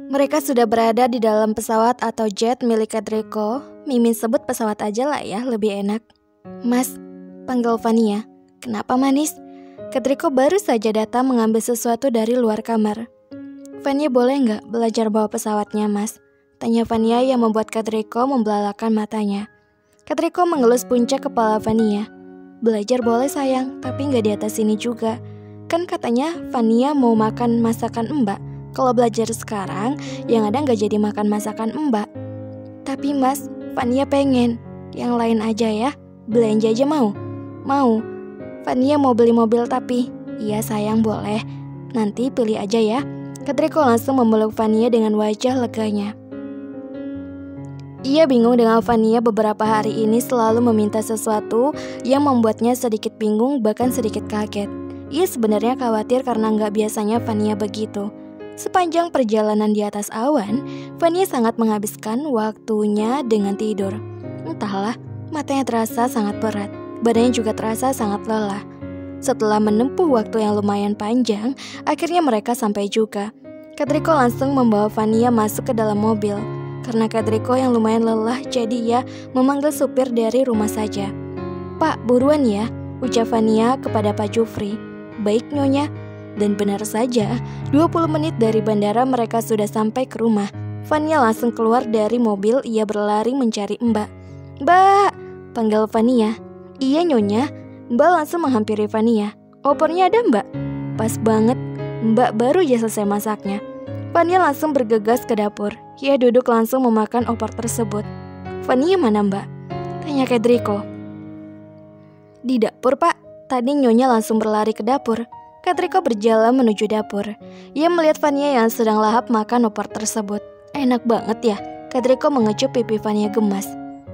Mereka sudah berada di dalam pesawat atau jet milik Kadriko. Mimin sebut pesawat aja lah ya, lebih enak. Mas, panggil Vania. Kenapa manis? Kadriko baru saja datang mengambil sesuatu dari luar kamar. Vania boleh nggak belajar bawa pesawatnya, Mas? Tanya Vania yang membuat Kadriko membelalakan matanya. Kadriko mengelus puncak kepala Vania. Belajar boleh sayang, tapi nggak di atas sini juga. Kan katanya Vania mau makan masakan Mbak. Kalau belajar sekarang, yang ada nggak jadi makan masakan Mbak. Tapi Mas, Vania pengen. Yang lain aja ya, belanja aja mau? Mau. Vania mau beli mobil tapi, iya sayang boleh. Nanti pilih aja ya. Kadriko langsung memeluk Vania dengan wajah leganya. Ia bingung dengan Vania beberapa hari ini selalu meminta sesuatu yang membuatnya sedikit bingung bahkan sedikit kaget. Ia sebenarnya khawatir karena nggak biasanya Vania begitu. Sepanjang perjalanan di atas awan, Vania sangat menghabiskan waktunya dengan tidur. Entahlah, matanya terasa sangat berat, badannya juga terasa sangat lelah. Setelah menempuh waktu yang lumayan panjang, akhirnya mereka sampai juga. Kadriko langsung membawa Vania masuk ke dalam mobil. Karena Kadriko yang lumayan lelah, jadi ia memanggil supir dari rumah saja. "Pak, buruan ya," ucap Vania kepada Pak Jufri. "Baik, Nyonya." Dan benar saja, 20 menit dari bandara mereka sudah sampai ke rumah. Vania langsung keluar dari mobil, ia berlari mencari Mbak. "Mbak!" panggil Vania. "Iya, Nyonya." Mbak langsung menghampiri Vania. "Opornya ada, Mbak?" Pas banget, Mbak baru aja selesai masaknya. Vania langsung bergegas ke dapur. Ia duduk langsung memakan opor tersebut. "Vania mana, Mbak?" tanya Kadriko. "Di dapur, Pak." Tadi Nyonya langsung berlari ke dapur. Kadriko berjalan menuju dapur. Ia melihat Vania yang sedang lahap makan opor tersebut. "Enak banget ya." Kadriko mengecup pipi Vania gemas.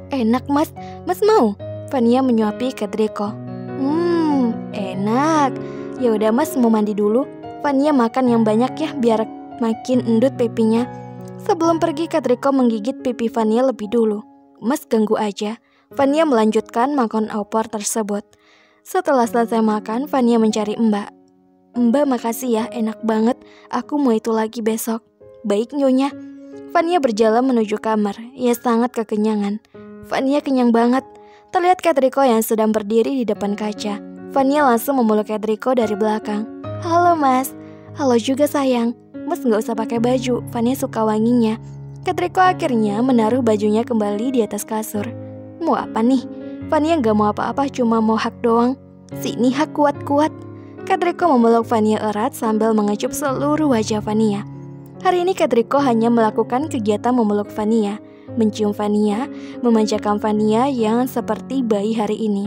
"Enak, Mas. Mas mau?" Vania menyuapi Kadriko. Enak. Ya udah Mas, mau mandi dulu." Vania makan yang banyak ya biar makin endut pipinya. Sebelum pergi, Kadriko menggigit pipi Vania lebih dulu. "Mas ganggu aja." Vania melanjutkan makan opor tersebut. Setelah selesai makan, Vania mencari Mbak. "Mbak makasih ya, enak banget. Aku mau itu lagi besok." "Baik, Nyonya." Vania berjalan menuju kamar. Ia sangat kekenyangan. Vania kenyang banget. Terlihat Kadriko yang sedang berdiri di depan kaca. Vania langsung memeluk Kadriko dari belakang. "Halo Mas." "Halo juga sayang." "Mas gak usah pakai baju, Vania suka wanginya." Kadriko akhirnya menaruh bajunya kembali di atas kasur. "Mau apa nih?" Vania gak mau apa-apa, cuma mau hak doang. "Sini hak kuat-kuat." Kadriko memeluk Vania erat sambil mengecup seluruh wajah Vania. Hari ini Kadriko hanya melakukan kegiatan memeluk Vania, mencium Vania, memanjakan Vania yang seperti bayi hari ini.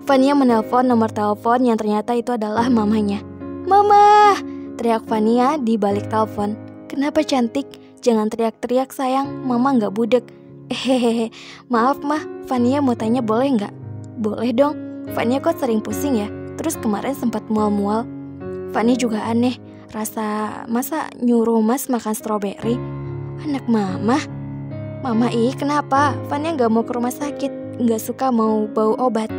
Vania menelpon nomor telepon yang ternyata itu adalah mamanya. "Mama!" teriak Vania di balik telepon. "Kenapa cantik? Jangan teriak-teriak sayang, mama gak budek." "Hehehe, maaf mah, Vania mau tanya boleh gak?" "Boleh dong, Vania kok sering pusing ya? Terus kemarin sempat mual-mual." Vania juga aneh, masa nyuruh Mas makan stroberi? Anak mama. "Mama kenapa? Vania gak mau ke rumah sakit, gak suka mau bau obat."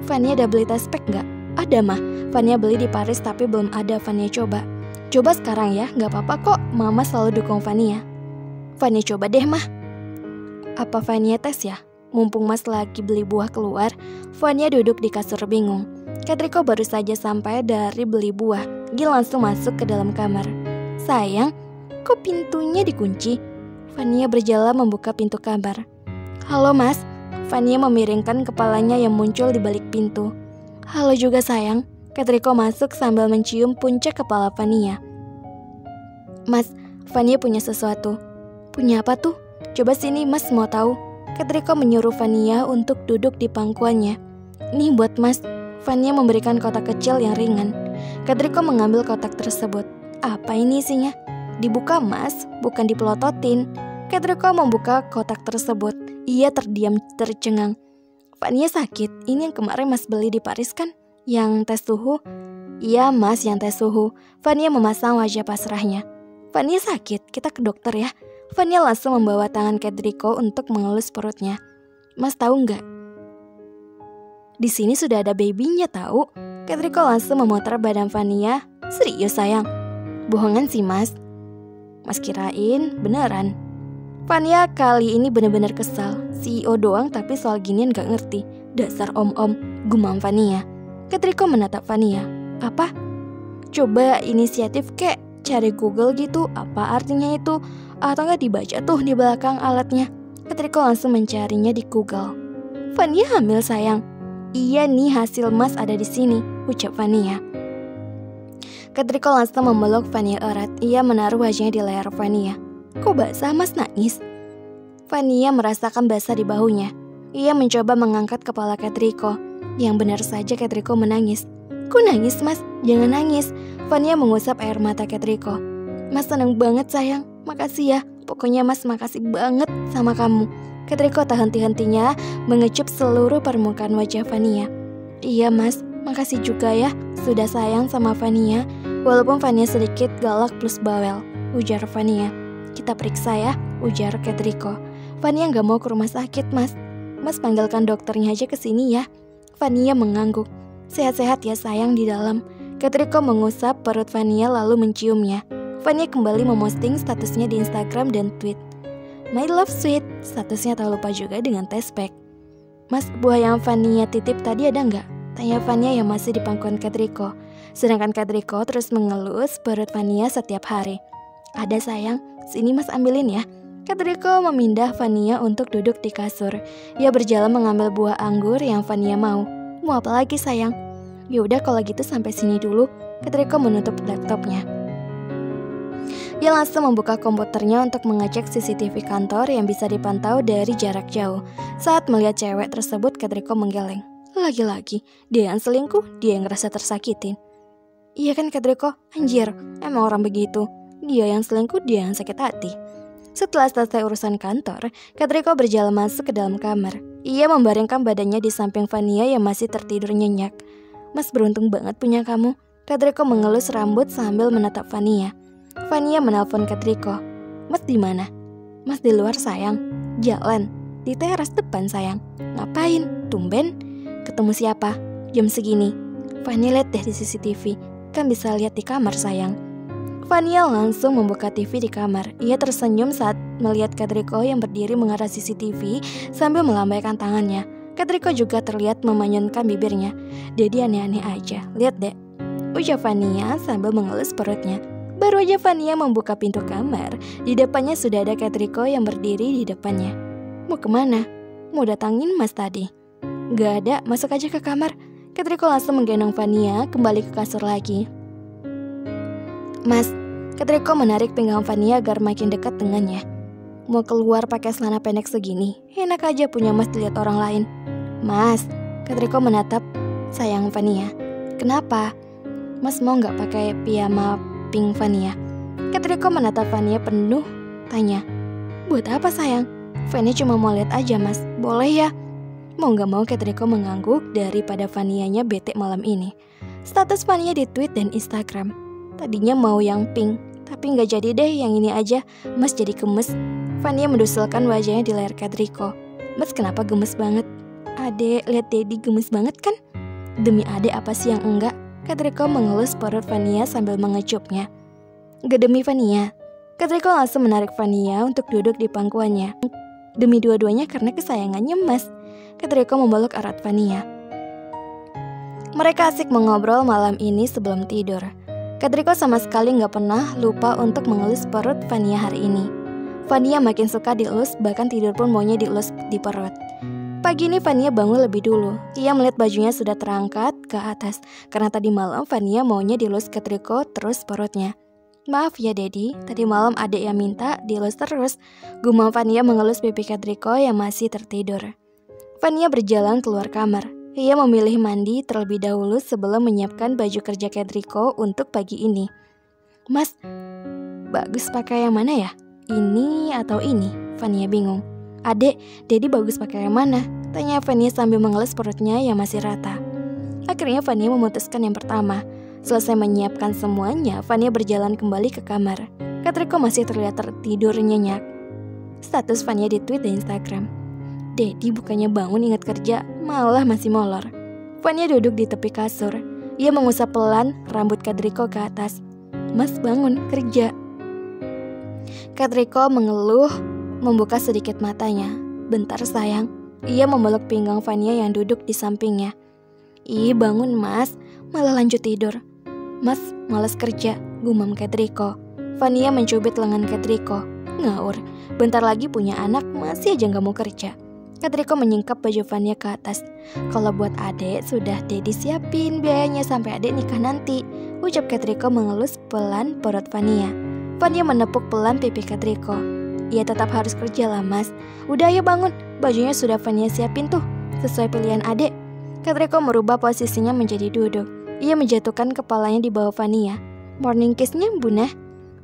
"Vania ada beli test pack gak?" "Ada mah, Vania beli di Paris tapi belum ada Vania coba." "Coba sekarang ya, gak apa-apa kok, mama selalu dukung Vania." "Vania coba deh mah." "Apa Vania tes ya? Mumpung Mas lagi beli buah keluar." Vania duduk di kasur bingung. Kadriko baru saja sampai dari beli buah. Dia langsung masuk ke dalam kamar. "Sayang, kok pintunya dikunci?" Vania berjalan membuka pintu kamar. "Halo Mas." Vania memiringkan kepalanya yang muncul di balik pintu. "Halo juga sayang." Kadriko masuk sambil mencium puncak kepala Vania. "Mas, Vania punya sesuatu." "Punya apa tuh? Coba sini Mas, mau tahu." Kadriko menyuruh Vania untuk duduk di pangkuannya. "Nih buat Mas." Vania memberikan kotak kecil yang ringan. Kadriko mengambil kotak tersebut. "Apa ini isinya?" "Dibuka Mas, bukan dipelototin." Kadriko membuka kotak tersebut. Ia terdiam tercengang. "Vania sakit, ini yang kemarin Mas beli di Paris kan? Yang tes suhu?" "Iya Mas, yang tes suhu." Vania memasang wajah pasrahnya. "Vania sakit, kita ke dokter ya." Vania langsung membawa tangan Kadriko untuk mengelus perutnya. "Mas tahu nggak? Di sini sudah ada babynya tahu. Katriko langsung memutar badan Vania. Serius sayang? Bohongan sih mas. Mas kirain beneran. Vania kali ini benar-benar kesal. CEO doang tapi soal ginian gak ngerti. Dasar om-om, gumam Vania. Katriko menatap Vania. Apa? Coba inisiatif kek, cari Google gitu, apa artinya itu? Atau nggak dibaca tuh di belakang alatnya. Katriko langsung mencarinya di Google. Vania hamil sayang. Iya nih hasil mas ada di sini, ucap Vania. Katriko langsung memeluk Vania erat. Ia menaruh wajahnya di leher Vania. Kok basah mas nangis? Vania merasakan basah di bahunya. Ia mencoba mengangkat kepala Katriko. Yang benar saja Katriko menangis. Kok nangis mas? Jangan nangis. Vania mengusap air mata Katriko. Mas seneng banget sayang. Makasih ya. Pokoknya mas makasih banget sama kamu. Katriko tak henti-hentinya mengecup seluruh permukaan wajah Vania. Iya mas, makasih juga ya sudah sayang sama Vania. Walaupun Vania sedikit galak plus bawel, ujar Vania. Kita periksa ya, ujar Katriko. Vania gak mau ke rumah sakit mas. Mas panggilkan dokternya aja ke sini ya. Vania mengangguk. Sehat-sehat ya sayang di dalam. Katriko mengusap perut Vania lalu menciumnya. Vania kembali memosting statusnya di Instagram dan tweet. My love sweet, statusnya tak lupa juga dengan tespek. Mas, buah yang Vania titip tadi ada nggak? Tanya Vania yang masih di pangkuan Katriko. Sedangkan Katriko terus mengelus perut Vania setiap hari. Ada sayang, sini mas ambilin ya. Katriko memindah Vania untuk duduk di kasur. Ia berjalan mengambil buah anggur yang Vania mau. Mau apa lagi sayang? Yaudah kalau gitu sampai sini dulu. Katriko menutup laptopnya. Ia langsung membuka komputernya untuk mengecek CCTV kantor yang bisa dipantau dari jarak jauh. Saat melihat cewek tersebut, Katriko menggeleng. Lagi-lagi, dia yang selingkuh, dia yang ngerasa tersakitin. Iya kan Katriko? Anjir, emang orang begitu. Dia yang selingkuh, dia yang sakit hati. Setelah selesai urusan kantor, Katriko berjalan masuk ke dalam kamar. Ia membaringkan badannya di samping Vania yang masih tertidur nyenyak. Mas beruntung banget punya kamu. Katriko mengelus rambut sambil menatap Vania. Vania menelpon Katriko. Mas di mana? Mas di luar sayang. Jalan. Di teras depan sayang. Ngapain? Tumben? Ketemu siapa? Jam segini. Vania lihat deh di CCTV. Kan bisa lihat di kamar sayang. Vania langsung membuka TV di kamar. Ia tersenyum saat melihat Katriko yang berdiri mengarah CCTV sambil melambaikan tangannya. Katriko juga terlihat memanyunkan bibirnya. Jadi aneh-aneh aja. Lihat deh, ujar Vania sambil mengelus perutnya. Baru aja Vania membuka pintu kamar, di depannya sudah ada Katriko yang berdiri di depannya. Mau kemana? Mau datangin mas tadi? Gak ada, masuk aja ke kamar. Katriko langsung menggendong Vania kembali ke kasur lagi. Mas, Katriko menarik pinggang Vania agar makin dekat dengannya. Mau keluar pakai celana pendek segini? Enak aja punya mas dilihat orang lain. Mas, Katriko menatap sayang Vania. Kenapa? Mas mau gak pakai piyama pink Vania? Katriko menatap Vania penuh tanya. Buat apa sayang? Vania cuma mau lihat aja mas, boleh ya? Mau gak mau Katriko mengangguk daripada Vanianya bete malam ini. Status Vania di tweet dan Instagram. Tadinya mau yang pink, tapi gak jadi deh yang ini aja, mas jadi gemes. Vania mendusulkan wajahnya di leher Katriko. Mas kenapa gemes banget? Adek, lihat Dedi gemes banget kan? Demi adek apa sih yang enggak? Katriko mengelus perut Vania sambil mengecupnya. Gak demi Vania. Katriko langsung menarik Vania untuk duduk di pangkuannya. Demi dua-duanya karena kesayangannya mas. Katriko memeluk erat Vania. Mereka asik mengobrol malam ini sebelum tidur. Katriko sama sekali gak pernah lupa untuk mengelus perut Vania hari ini. Vania makin suka dielus, bahkan tidur pun maunya dielus di perut. Pagi ini Vania bangun lebih dulu. Ia melihat bajunya sudah terangkat ke atas. Karena tadi malam Vania maunya dielus Katriko terus perutnya. Maaf ya Dedi, tadi malam adek yang minta dielus terus. Gumam Vania mengelus pipi Katriko yang masih tertidur. Vania berjalan keluar kamar. Ia memilih mandi terlebih dahulu sebelum menyiapkan baju kerja Katriko untuk pagi ini. Mas, bagus pakai yang mana ya? Ini atau ini? Vania bingung. Adek, Dedi bagus pakai yang mana? Tanya Vania sambil mengelus perutnya yang masih rata. Akhirnya Vania memutuskan yang pertama. Selesai menyiapkan semuanya, Vania berjalan kembali ke kamar. Katriko masih terlihat tertidur nyenyak. Status Vania di tweet dan Instagram. Dedi bukannya bangun ingat kerja, malah masih molor. Vania duduk di tepi kasur. Ia mengusap pelan rambut Kak ke atas. Mas bangun, kerja. Kak mengeluh, membuka sedikit matanya. Bentar sayang. Ia memeluk pinggang Vania yang duduk di sampingnya. Ih bangun mas, malah lanjut tidur. Mas malas kerja, gumam Kak. Vania mencubit lengan Kak. Ngaur, bentar lagi punya anak masih aja gak mau kerja. Kak menyingkap baju Vania ke atas. Kalau buat adek sudah Dedi siapin biayanya sampai adek nikah nanti, ucap Kak mengelus pelan perut Vania. Vania menepuk pelan pipi Kak. Ia tetap harus kerja lah mas. Udah ayo bangun, bajunya sudah Vania siapin tuh, sesuai pilihan adek. Kak merubah posisinya menjadi duduk. Ia menjatuhkan kepalanya di bawah Vania. Morning kiss-nya Buna.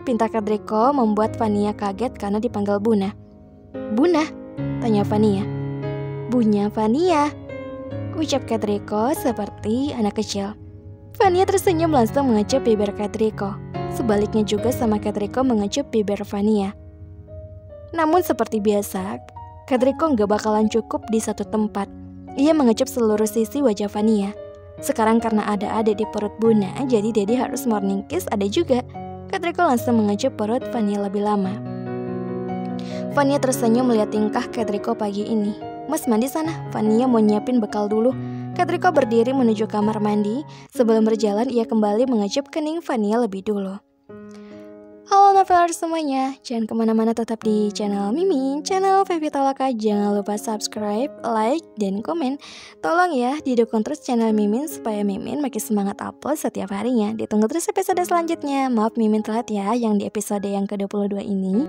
Pinta Kak membuat Vania kaget karena dipanggil Buna. Buna? Tanya Vania. Bunya Vania, ucap Kak seperti anak kecil. Vania tersenyum langsung mengecup bibir Kak. Sebaliknya juga sama Kak mengecup bibir Vania. Namun seperti biasa, Kak gak bakalan cukup di satu tempat. Ia mengecup seluruh sisi wajah Vania. Sekarang karena ada adek di perut Buna, jadi Dedi harus morning kiss ada juga. Kak langsung mengecup perut Vania lebih lama. Vania tersenyum melihat tingkah Kak pagi ini. Mas mandi sana, Vania mau nyiapin bekal dulu. Kak berdiri menuju kamar mandi. Sebelum berjalan ia kembali mengecup kening Vania lebih dulu. Halo novelers semuanya, jangan kemana-mana, tetap di channel Mimin, channel Fevi Talaka. Jangan lupa subscribe, like, dan komen. Tolong ya didukung terus channel Mimin supaya Mimin makin semangat upload setiap harinya. Ditunggu terus episode selanjutnya. Maaf Mimin telat ya yang di episode yang ke-22 ini.